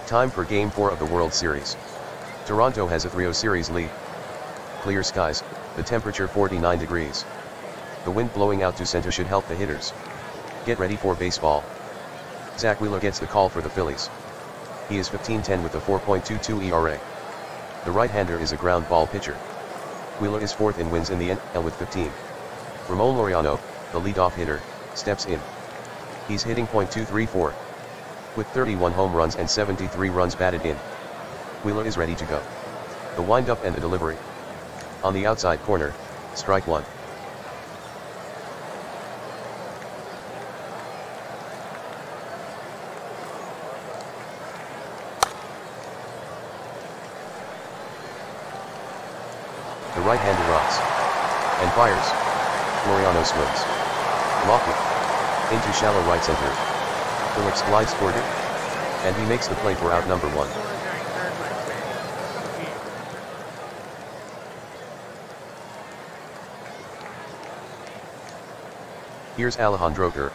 Time for Game 4 of the World Series. Toronto has a 3-0 series lead. Clear skies, the temperature 49 degrees. The wind blowing out to center should help the hitters. Get ready for baseball. Zach Wheeler gets the call for the Phillies. He is 15-10 with a 4.22 ERA. The right-hander is a ground ball pitcher. Wheeler is 4th in wins in the NL with 15. Ramon Laureano, the leadoff hitter, steps in. He's hitting .234. With 31 home runs and 73 runs batted in. Wheeler is ready to go. The windup and the delivery. On the outside corner, strike one. The right-hander rocks and fires. Laureano swings. Lofty. Into shallow right center. Phillips glides toward it. And he makes the play for out number one. Here's Alejandro Kirk.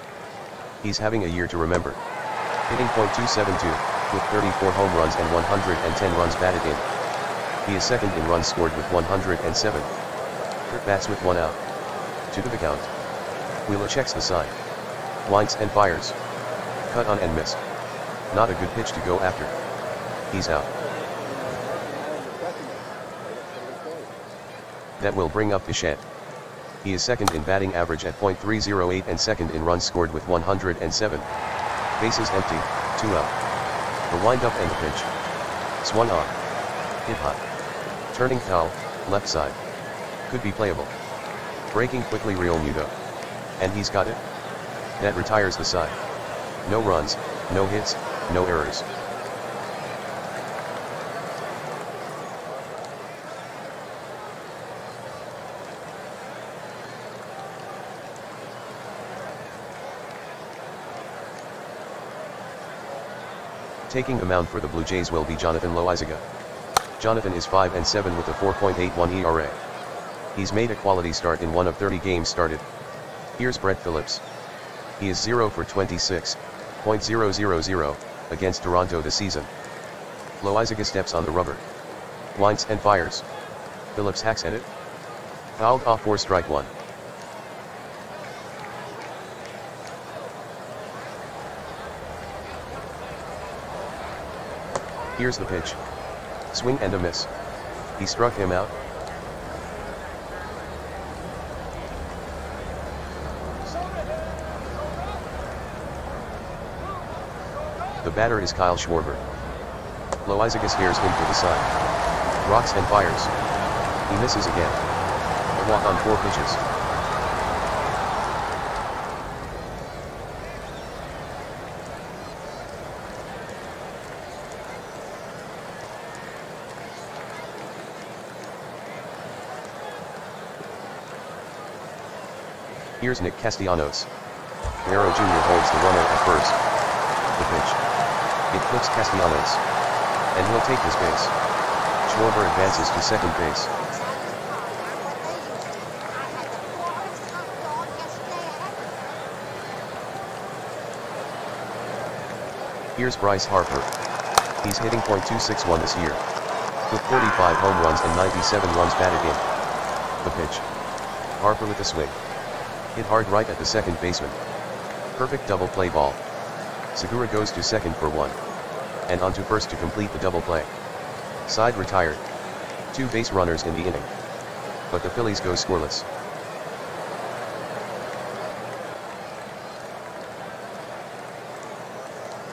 He's having a year to remember. Hitting .272, with 34 home runs and 110 runs batted in. He is second in runs scored with 107. Kirk bats with 1 out. 2 to the count. Wheeler checks the sign. Winds and fires. Cut on and missed. Not a good pitch to go after. He's out. That will bring up Bichette. He is second in batting average at .308 and second in runs scored with 107. Bases empty, 2 out. The windup and the pitch. Swung on. Hit high. Turning foul, left side. Could be playable. Breaking quickly Real Muto. And he's got it. That retires the side. No runs, no hits, no errors. Taking the mound for the Blue Jays will be Jonathan Loaizaga. Jonathan is 5-7 with a 4.81 ERA. He's made a quality start in 1 of 30 games started. Here's Brett Phillips. He is 0 for 26.000 against Toronto this season. Loaizaga steps on the rubber. Winds and fires. Phillips hacks at it. Fouled off for strike one. Here's the pitch. Swing and a miss. He struck him out. The batter is Kyle Schwarber. Loaizaga scares him for the side. Rocks and fires. He misses again. A walk on 4 pitches. Here's Nick Castellanos. Guerrero Jr. holds the runner at first. The pitch. It clips Castellanos. And he'll take his base. Schwarber advances to second base. Here's Bryce Harper. He's hitting .261 this year. With 45 home runs and 97 runs batted in. The pitch. Harper with a swing. Hit hard right at the second baseman. Perfect double play ball. Segura goes to second for 1. And on to first to complete the double play. Side retired. 2 base runners in the inning. But the Phillies go scoreless.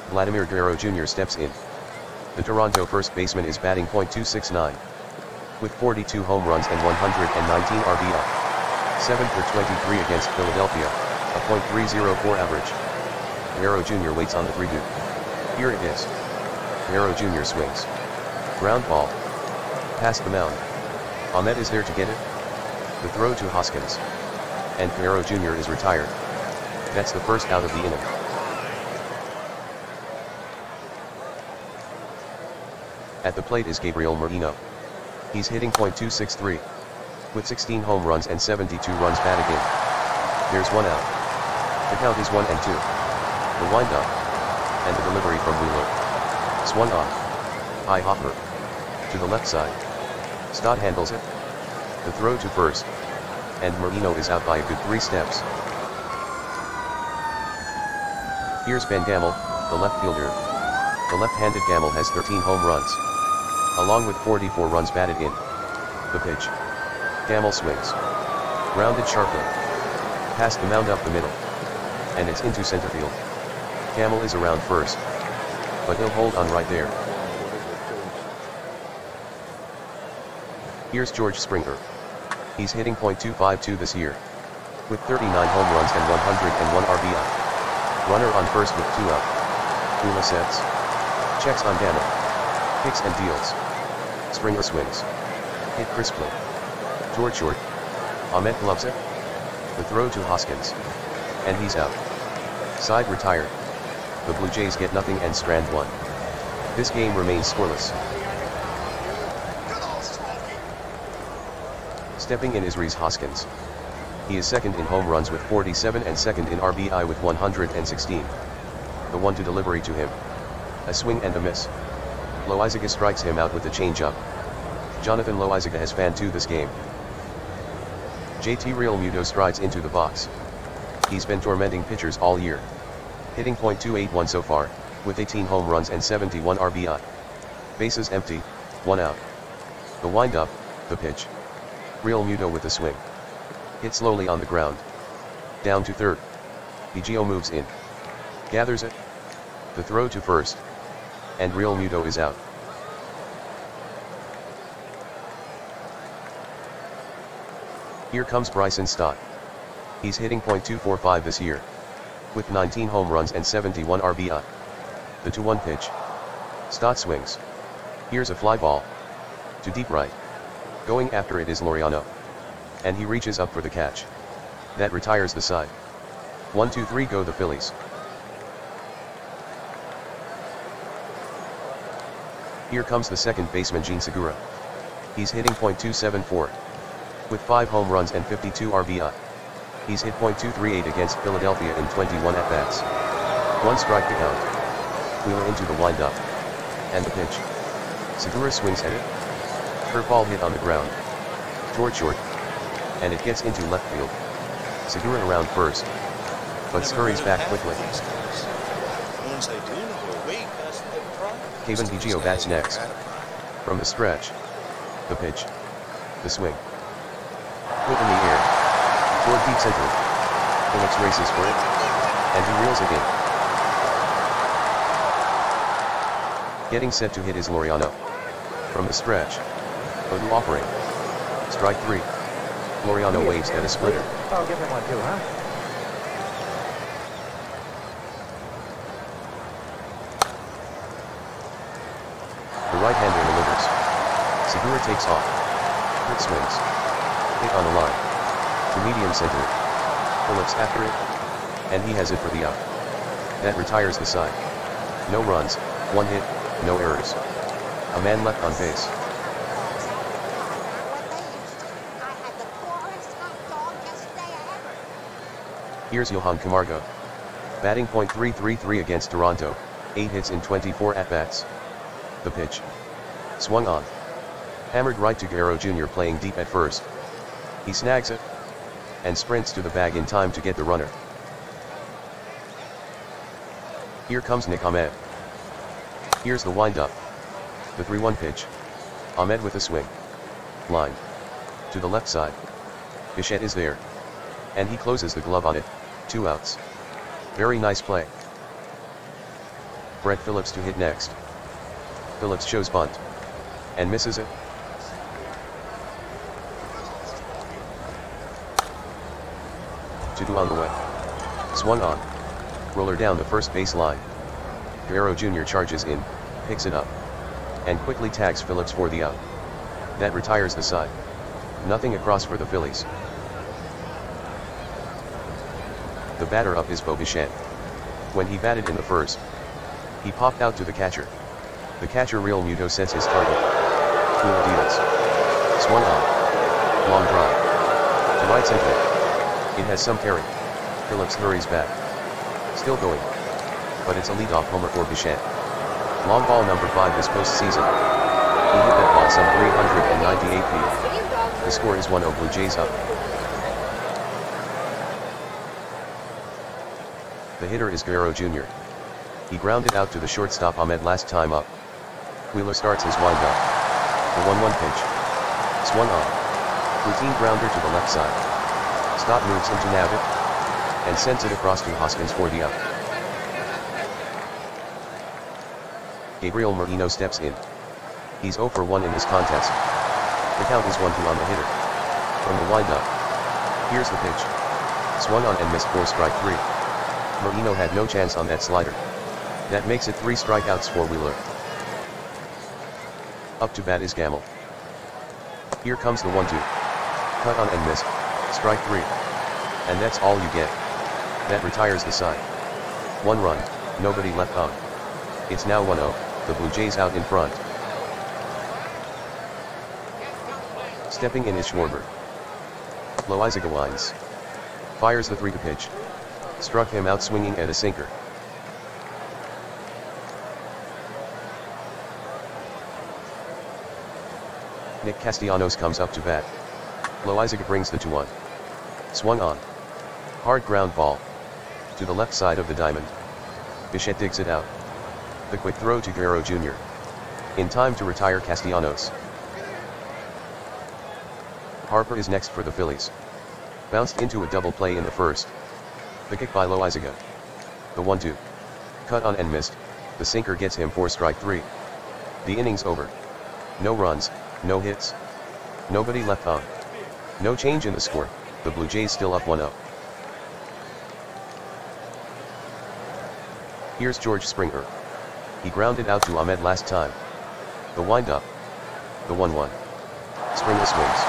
Vladimir Guerrero Jr. steps in. The Toronto first baseman is batting .269. With 42 home runs and 119 RBI. 7 for 23 against Philadelphia, a .304 average. Guerrero Jr. waits on the 3-2. Here it is. Guerrero Jr. swings. Ground ball. Past the mound. Ahmed is there to get it. The throw to Hoskins. And Guerrero Jr. is retired. That's the first out of the inning. At the plate is Gabriel Moreno. He's hitting .263. With 16 home runs and 72 runs batted in. There's 1 out. The count is 1-2. The windup. And the delivery from Wheeler. Swung on. High hopper. To the left side. Stott handles it. The throw to first. And Marino is out by a good 3 steps. Here's Ben Gamel, the left fielder. The left-handed Gamel has 13 home runs, along with 44 runs batted in. The pitch. Gamel swings. Grounded sharply. Past the mound up the middle. And it's into center field. Gamel is around first, but he'll hold on right there. Here's George Springer. He's hitting .252 this year, with 39 home runs and 101 RBI. Runner on first with 2 out. Kula sets. Checks on Gamel. Hits and deals. Springer swings. Hit crisply. Toward short. Ahmed gloves it. The throw to Hoskins. And he's out. Side retired. The Blue Jays get nothing and strand 1. This game remains scoreless. Stepping in is Rhys Hoskins. He is second in home runs with 47 and second in RBI with 116. The 1-2 delivery to him. A swing and a miss. Loizaga strikes him out with the changeup. Jonathan Loizaga has fanned 2 this game. JT Realmuto strides into the box. He's been tormenting pitchers all year. Hitting .281 so far, with 18 home runs and 71 RBI. Bases empty, 1 out. The windup, the pitch. Realmuto with the swing. Hit slowly on the ground. Down to third. Biggio moves in. Gathers it. The throw to first. And Realmuto is out. Here comes Bryson Stott. He's hitting .245 this year, with 19 home runs and 71 RBI. The 2-1 pitch. Stott swings. Here's a fly ball. To deep right. Going after it is Laureano. And he reaches up for the catch. That retires the side. 1-2-3 go the Phillies. Here comes the second baseman Jean Segura. He's hitting .274. With 5 home runs and 52 RBI. He's hit .238 against Philadelphia in 21 at-bats. 1 strike to count. Wheeler into the windup. And the pitch. Segura swings at it. Curveball hit on the ground. Toward short. And it gets into left field. Segura around first. But scurries back quickly. Kevin Biggio bats next. From the stretch. The pitch. The swing. Hit in the air. Toward deep center. Phillips races for it. And he reels it in. Getting set to hit is Laureano. From the stretch. OOTP offering. Strike 3. Laureano waves at a splitter. I'll give him one too, huh? The right-hander delivers. Segura takes off. Quick swings. Hit on the line. To medium center. Phillips after it. And he has it for the out. That retires the side. No runs, 1 hit, no errors. A man left on base. Here's Johan Camargo. Batting .333 against Toronto, 8 hits in 24 at-bats. The pitch. Swung on. Hammered right to Guerrero Jr. playing deep at first. He snags it. And sprints to the bag in time to get the runner. Here comes Nick Ahmed. Here's the windup. The 3-1 pitch. Ahmed with a swing. Line. To the left side. Bichette is there. And he closes the glove on it. 2 outs. Very nice play. Brett Phillips to hit next. Phillips shows bunt. And misses it. To on the way. Swung on. Roller down the first base line. Guerrero Jr. charges in, picks it up. And quickly tags Phillips for the out. That retires the side. Nothing across for the Phillies. The batter up is Bo Bichette. When he batted in the first, he popped out to the catcher. The catcher Realmuto sets his target. Kula deals. Swung on. Long drive. To right center. It has some carry. Phillips hurries back. Still going. But it's a leadoff homer for Bichette. Long ball number 5 this postseason. He hit that ball some 398 feet. The score is 1-0 Blue Jays up. The hitter is Guerrero Jr. He grounded out to the shortstop Ahmed last time up. Wheeler starts his windup. The 1-1 pitch. Swung on. Routine grounder to the left side. Stott moves into Navid. And sends it across to Hoskins for the out. Gabriel Moreno steps in. He's 0 for 1 in this contest. The count is 1-2 on the hitter. From the windup. Here's the pitch. Swung on and missed for strike 3. Moreno had no chance on that slider. That makes it 3 strikeouts for Wheeler. Up to bat is Gamble. Here comes the 1-2. Cut on and missed. Strike 3. And that's all you get. That retires the side. 1 run, nobody left on. It's now 1-0, the Blue Jays out in front. Stepping in is Schwarber. Loizaga winds. Fires the 3-2 pitch. Struck him out swinging at a sinker. Nick Castellanos comes up to bat. Loizaga brings the 2-1. Swung on. Hard ground ball. To the left side of the diamond. Bichette digs it out. The quick throw to Guerrero Jr. In time to retire Castellanos. Harper is next for the Phillies. Bounced into a double play in the first. The kick by Loizaga. The 1-2. Cut on and missed. The sinker gets him for strike 3. The inning's over. No runs, no hits. Nobody left on. No change in the score, the Blue Jays still up 1-0. Here's George Springer. He grounded out to Ahmed last time. The windup. The 1-1. Springer swings.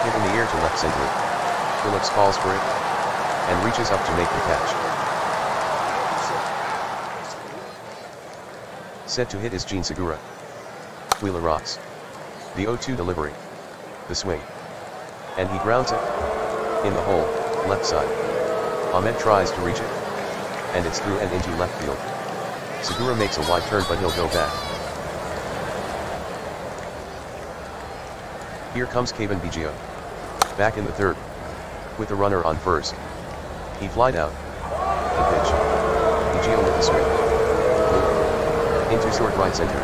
Hit in the air to left center. Phillips falls for it. And reaches up to make the catch. Set to hit is Gene Segura. Wheeler rocks. The 0-2 delivery. The swing. And he grounds it. In the hole, left side. Ahmed tries to reach it. And it's through and into left field. Segura makes a wide turn but he'll go back. Here comes Kevin Biggio. Back in the third. With the runner on first. He flied out. The pitch. Biggio with the swing. Into short right center.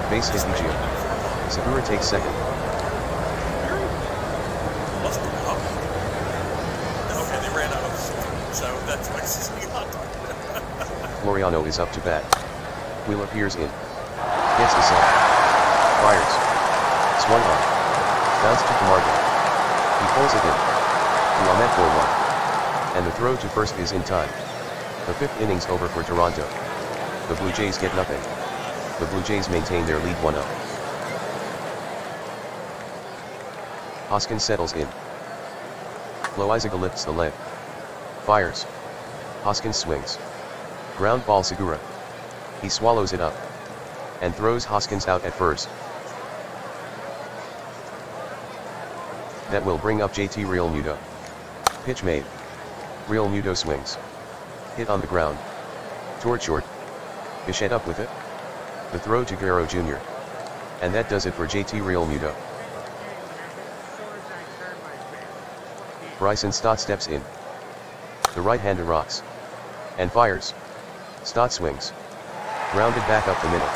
Base hit Biggio. Segura takes second. Okay, they ran out of so that's why Floriano is up to bat. Wheeler peers in. Gets the side. Fires. Swung on. Bounce to Camargo. He pulls it in. To Ahmed for 1. And the throw to first is in time. The 5th inning's over for Toronto. The Blue Jays get nothing. The Blue Jays maintain their lead 1-0. Hoskins settles in. Loizaga lifts the leg. Fires. Hoskins swings. Ground ball Segura. He swallows it up. And throws Hoskins out at first. That will bring up JT Realmuto. Pitch made. Realmuto swings. Hit on the ground. Toward short. Bichette up with it. The throw to Guerrero Jr. And that does it for JT Realmuto. Bryson Stott steps in. The right-hander rocks. And fires. Stott swings. Grounded back up the middle.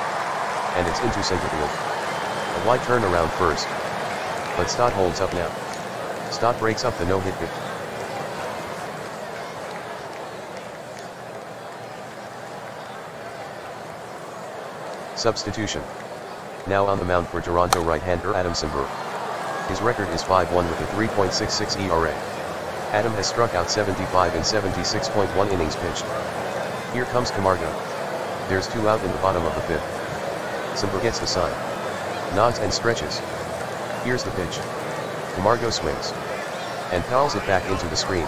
And it's into center field. A wide turn around first. But Stott holds up now. Stott breaks up the no-hit bit. Substitution. Now on the mound for Toronto right-hander Adam Simber. His record is 5-1 with a 3.66 ERA. Adam has struck out 75 in 76.1 innings pitched. Here comes Camargo. There's 2 out in the bottom of the 5th. Simber gets the sign. Nods and stretches. Here's the pitch. Camargo swings. And fouls it back into the screen.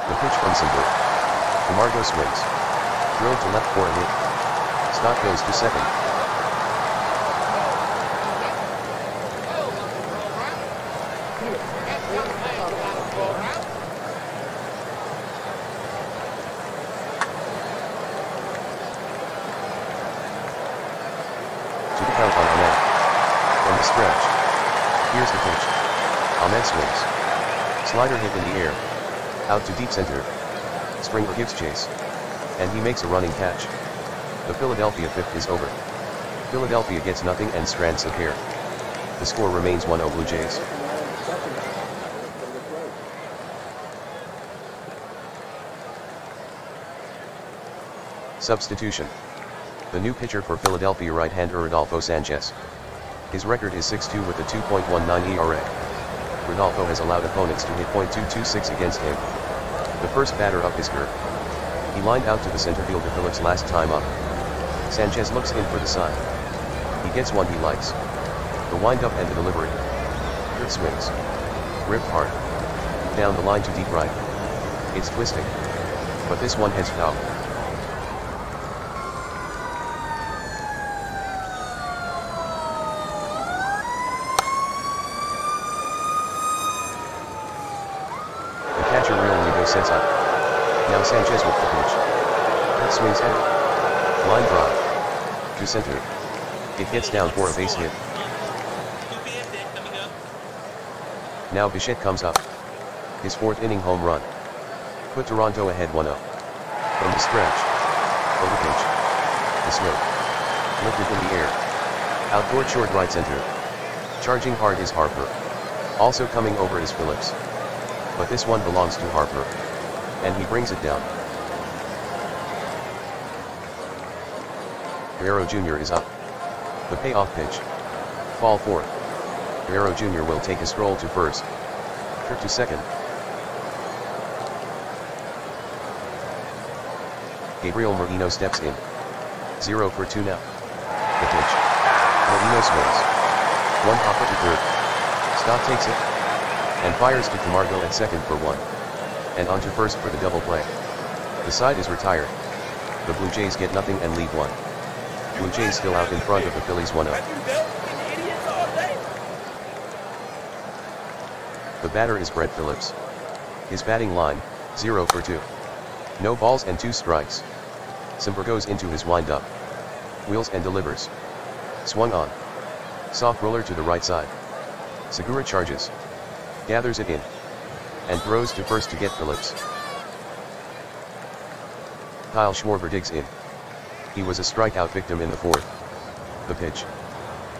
The pitch from Simber. Camargo swings. Drilled to left for a hit. Stott goes to second. stretch. Here's the pitch. Ahmed swings. Slider hit in the air. Out to deep center. Springer gives chase. And he makes a running catch. The Philadelphia fifth is over. Philadelphia gets nothing and strands a pair. The score remains 1-0 Blue Jays. Substitution. The new pitcher for Philadelphia, right-hander Rodolfo Sanchez. His record is 6-2 with a 2.19 ERA. Rodolfo has allowed opponents to hit .226 against him. The first batter up is Kerr. He lined out to the center fielder Phillips last time up. Sanchez looks in for the sign. He gets one he likes. The windup and the delivery. Kerr swings. Ripped hard. Down the line to deep right. It's twisting. But this one heads foul. Sets up. Now Sanchez with the pitch. Kerr swings at it. Line drive. To center. It gets down for a base hit. Now Bichette comes up. His fourth inning home run. Put Toronto ahead 1-0. From the stretch. Over pitch. The smoke. Lifted in the air. Out toward short right center. Charging hard is Harper. Also coming over is Phillips. But this one belongs to Harper. And he brings it down. Guerrero Jr. is up. The payoff pitch. Ball 4. Guerrero Jr. will take a stroll to first. Kerr to second. Gabriel Moreno steps in. 0 for 2 now. The pitch. Moreno swings. One hopper to third. Stott takes it. And fires to Camargo at second for 1. And on to first for the double play. The side is retired. The Blue Jays get nothing and leave 1. Blue Jays still out in front of the Phillies 1-0. The batter is Brett Phillips. His batting line, 0 for 2. No balls and 2 strikes. Simper goes into his windup. Wheels and delivers. Swung on. Soft roller to the right side. Segura charges. Gathers it in. And throws to first to get Phillips. Kyle Schwarber digs in. He was a strikeout victim in the 4th. The pitch.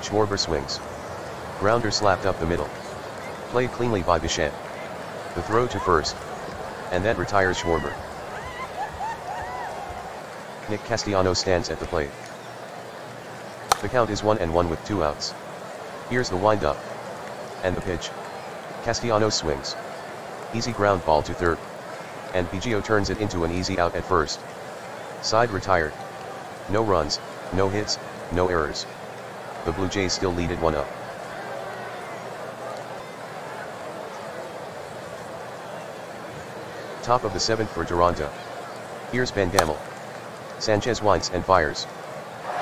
Schwarber swings. Grounder slapped up the middle. Played cleanly by Bichette. The throw to first. And that retires Schwarber. Nick Castellano stands at the plate. The count is 1-1 with 2 outs. Here's the windup. And the pitch. Castellano swings. Easy ground ball to third. And Biggio turns it into an easy out at first. Side retired. No runs, no hits, no errors. The Blue Jays still lead it 1-0. Top of the 7th for Toronto. Here's Ben Gamel. Sanchez winds and fires.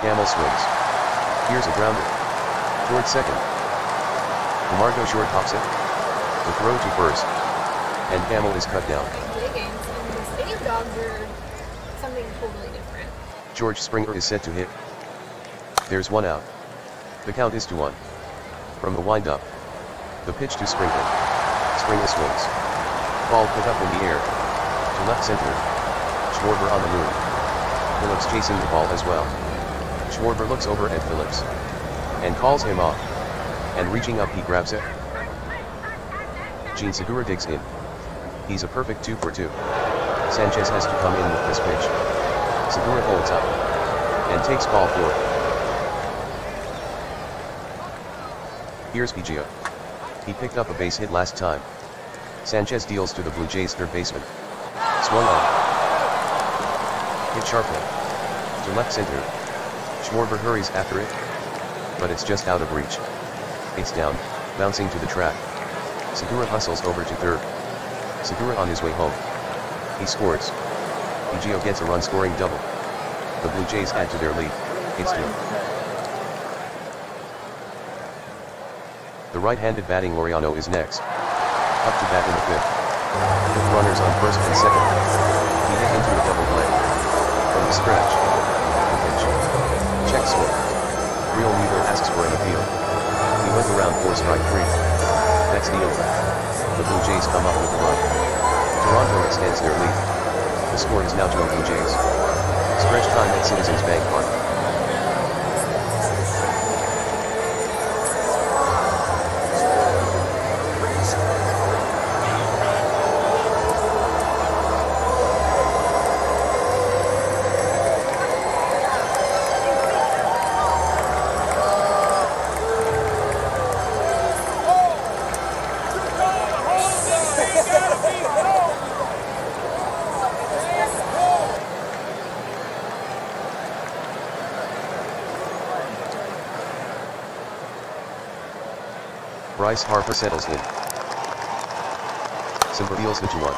Gamel swings. Here's a grounder. Toward second. Camargo short hops it. The throw to first. And Gamel is cut down. The City Dogs are something totally different. George Springer is set to hit. There's 1 out. The count is 2-1. From the windup. The pitch to Springer. Springer swings. Ball put up in the air. To left center. Schwarber on the move. Phillips chasing the ball as well. Schwarber looks over at Phillips. And calls him off. And reaching up he grabs it. Gene Segura digs in. He's a perfect 2 for 2. Sanchez has to come in with this pitch. Segura holds up. And takes ball 4. Here's Biggio. He picked up a base hit last time. Sanchez deals to the Blue Jays third baseman. Swung on. Hit sharply. To left center. Schwarber hurries after it. But it's just out of reach. It's down, bouncing to the track. Segura hustles over to third. Segura on his way home. He scores. Biggio gets a run-scoring double. The Blue Jays add to their lead. It's 2. The right-handed batting Laureano is next. Up to bat in the 5th. With runners on first and second. He hit into a double play. From the stretch. The pitch. Check swing. Real Weaver asks for an appeal. He was Another round for strike 3. That's the over. The Blue Jays come up with a run. Toronto extends their lead. The score is now 2 Blue Jays. Stretch time at Citizens Bank Park. Bryce Harper settles in. Simper deals the 2-1.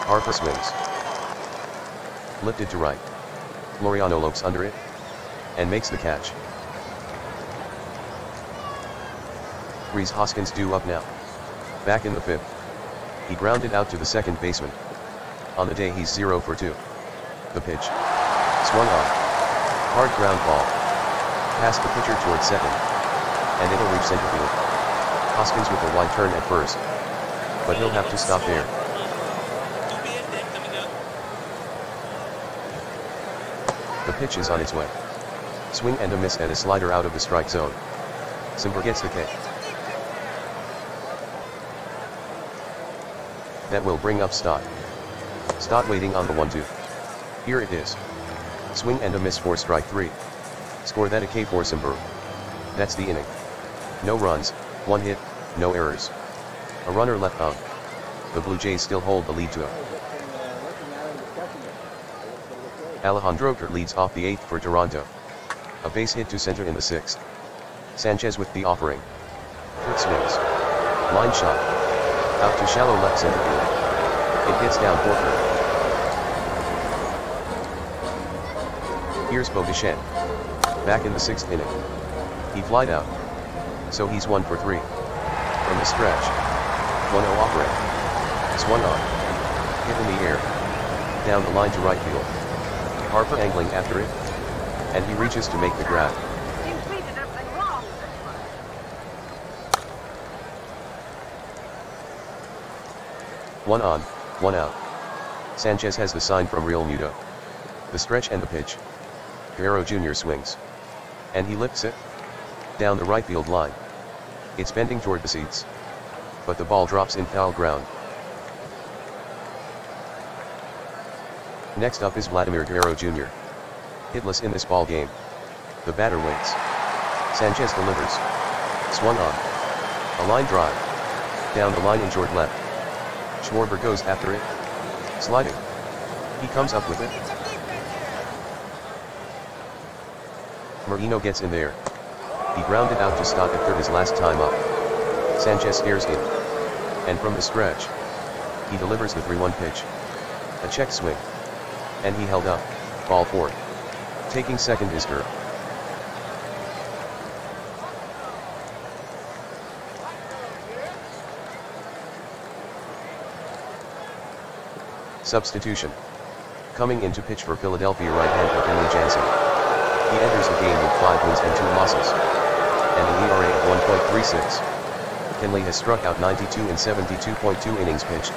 Harper swings. Lifted to right. Laureano lopes under it. And makes the catch. Rhys Hoskins due up now. Back in the 5th. He grounded out to the second baseman. On the day he's 0 for 2. The pitch. Swung on. Hard ground ball. Past the pitcher towards second. And it'll reach center field. Hoskins with a wide turn at first. But he'll have to stop there. The pitch is on its way. Swing and a miss and a slider out of the strike zone. Simper gets the K. That will bring up Stott. Stott waiting on the 1-2. Here it is. Swing and a miss for strike 3. Score that a K for Simper. That's the inning. No runs, 1 hit, no errors. A runner left on. The Blue Jays still hold the lead 2-0. Alejandro Kirk leads off the 8th for Toronto. A base hit to center in the 6th. Sanchez with the offering. Kirk swings. Line shot. Out to shallow left center field. It gets down for Kirk. Here's Bobichette. Back in the 6th inning. He flied out. So he's 1 for 3. From the stretch. 1-0 offering. Swung on. Hit in the air. Down the line to right field. Harper angling after it. And he reaches to make the grab. One on, 1 out. Sanchez has the sign from Real Muto. The stretch and the pitch. Guerrero Jr. swings. And he lifts it. Down the right field line. It's bending toward the seats. But the ball drops in foul ground. Next up is Vladimir Guerrero Jr. Hitless in this ball game. The batter waits. Sanchez delivers. Swung on. A line drive. Down the line injured left. Schwarber goes after it. Sliding. He comes up with it. Marino gets in there. He grounded out to Stott at third his last time up. Sanchez stares in. And from the stretch. He delivers the 3-1 pitch. A check swing. And he held up. Ball 4. Taking second is Kerr. Substitution. Coming in to pitch for Philadelphia right-hander Kenley Jansen. He enters the game with 5 wins and 2 losses. And an ERA of 1.36. Kenley has struck out 92 in 72.2 innings pitched.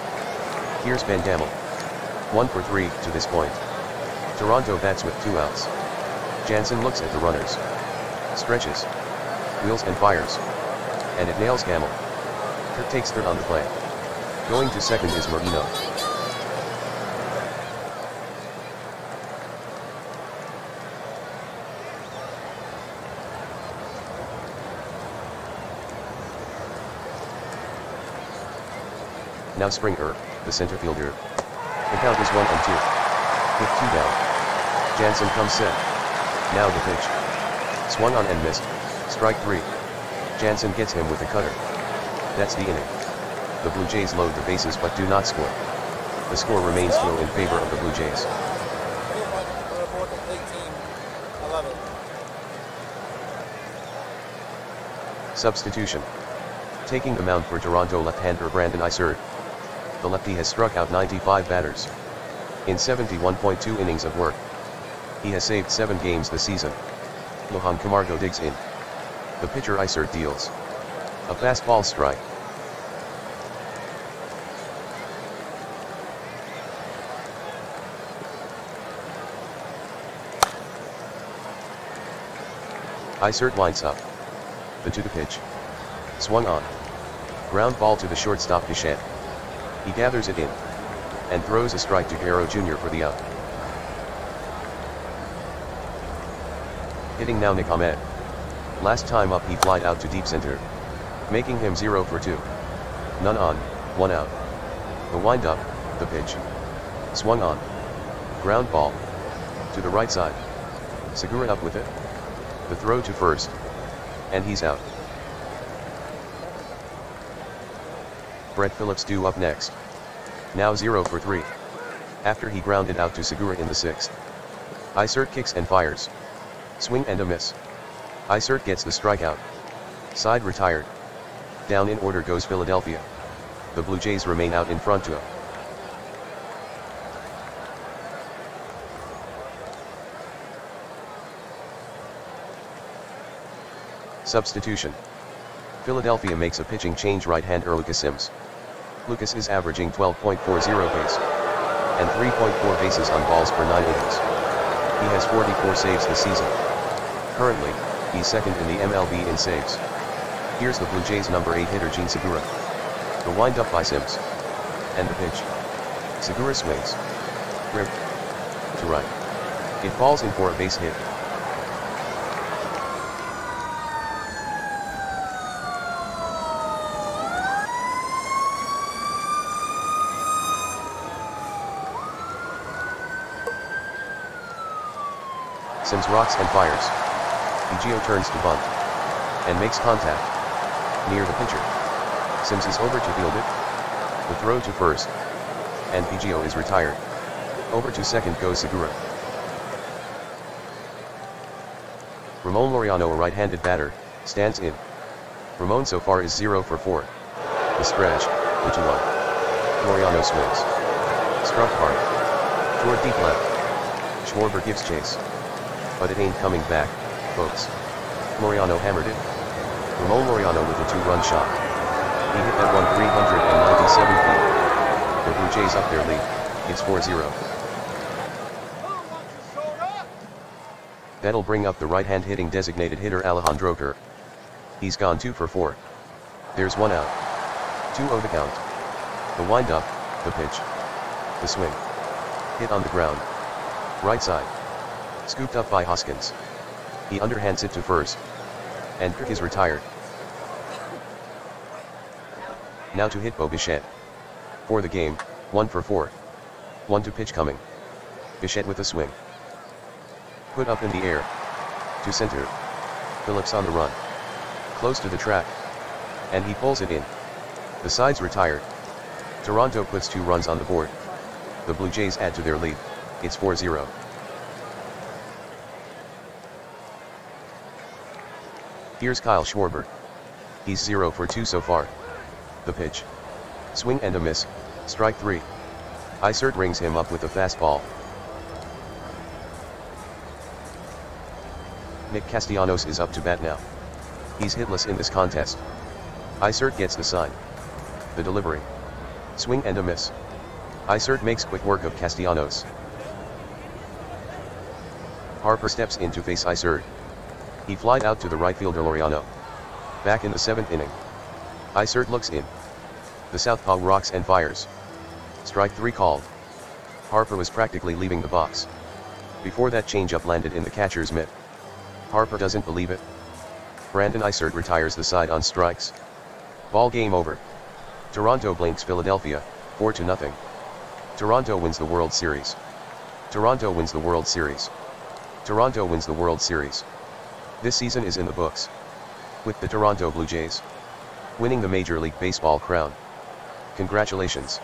Here's Ben Gamel. 1 for 3 to this point. Toronto bats with 2 outs. Jansen looks at the runners. Stretches. Wheels and fires. And it nails Gamel. Kirk takes third on the play. Going to second is Marino. Now Springer, the center fielder. The count is 1-2. With 2 down. Jansen comes set. Now the pitch. Swung on and missed. Strike 3. Jansen gets him with a cutter. That's the inning. The Blue Jays load the bases but do not score. The score remains 2-0 in favor of the Blue Jays. Substitution. Taking the mound for Toronto left-hander Brandon Isert. The lefty has struck out 95 batters. In 71.2 innings of work. He has saved 7 games this season. Johan Camargo digs in. The pitcher Isert deals. A fastball strike. Isert winds up. The 2 to pitch. Swung on. Ground ball to the shortstop Bichette. He gathers it in. And throws a strike to Guerrero Jr. for the out. Hitting now Nick Ahmed. Last time up he flied out to deep center. Making him 0 for 2. None on, 1 out. The windup, the pitch. Swung on. Ground ball. To the right side. Segura up with it. The throw to first. And he's out. Brett Phillips due up next. Now 0 for 3. After he grounded out to Segura in the 6th. Isert kicks and fires. Swing and a miss. Isert gets the strikeout. Side retired. Down in order goes Philadelphia. The Blue Jays remain out in front 2-0. Substitution. Philadelphia makes a pitching change, right-hander Lucas Sims. Lucas is averaging 12.40 base and 3.4 bases on balls per 9 innings. He has 44 saves this season. Currently, he's second in the MLB in saves. Here's the Blue Jays' number 8 hitter Jean Segura. The wind-up by Sims. And the pitch. Segura swings. Rip. To right. It falls in for a base hit. Sims rocks and fires. Biggio turns to bunt. And makes contact. Near the pitcher. Sims is over to field it. The throw to first. And Biggio is retired. Over to second goes Segura. Ramon Laureano, a right-handed batter, stands in. Ramon so far is 0 for 4. The stretch, the 2-1. Laureano swings. Struck hard. Toward deep left. Schwarber gives chase. But it ain't coming back, folks. Laureano hammered it. Ramon Laureano with a 2-run shot. He hit that one 397 feet. The Blue Jays up their lead. It's 4-0. That'll bring up the right-hand hitting designated hitter Alejandro Kerr. He's gone 2 for 4. There's 1 out. 2-0 the count. The wind-up, the pitch. The swing. Hit on the ground. Right side. Scooped up by Hoskins. He underhands it to first. And Kirk is retired. Now to hit Bo Bichette. For the game, 1 for 4. 1 to pitch coming. Bichette with a swing. Put up in the air. To center. Phillips on the run. Close to the track. And he pulls it in. The side's retired. Toronto puts 2 runs on the board. The Blue Jays add to their lead. It's 4-0. Here's Kyle Schwarber. He's 0 for 2 so far. The pitch. Swing and a miss, strike 3. Isert rings him up with a fastball. Nick Castellanos is up to bat now. He's hitless in this contest. Isert gets the sign. The delivery. Swing and a miss. Isert makes quick work of Castellanos. Harper steps in to face Isert. He flied out to the right fielder Laureano. Back in the 7th inning. Isert looks in. The southpaw rocks and fires. Strike 3 called. Harper was practically leaving the box. Before that changeup landed in the catcher's mitt. Harper doesn't believe it. Brandon Isert retires the side on strikes. Ball game over. Toronto blinks Philadelphia, 4-0. Toronto wins the World Series. Toronto wins the World Series. Toronto wins the World Series. This season is in the books. With the Toronto Blue Jays winning the Major League Baseball crown. Congratulations.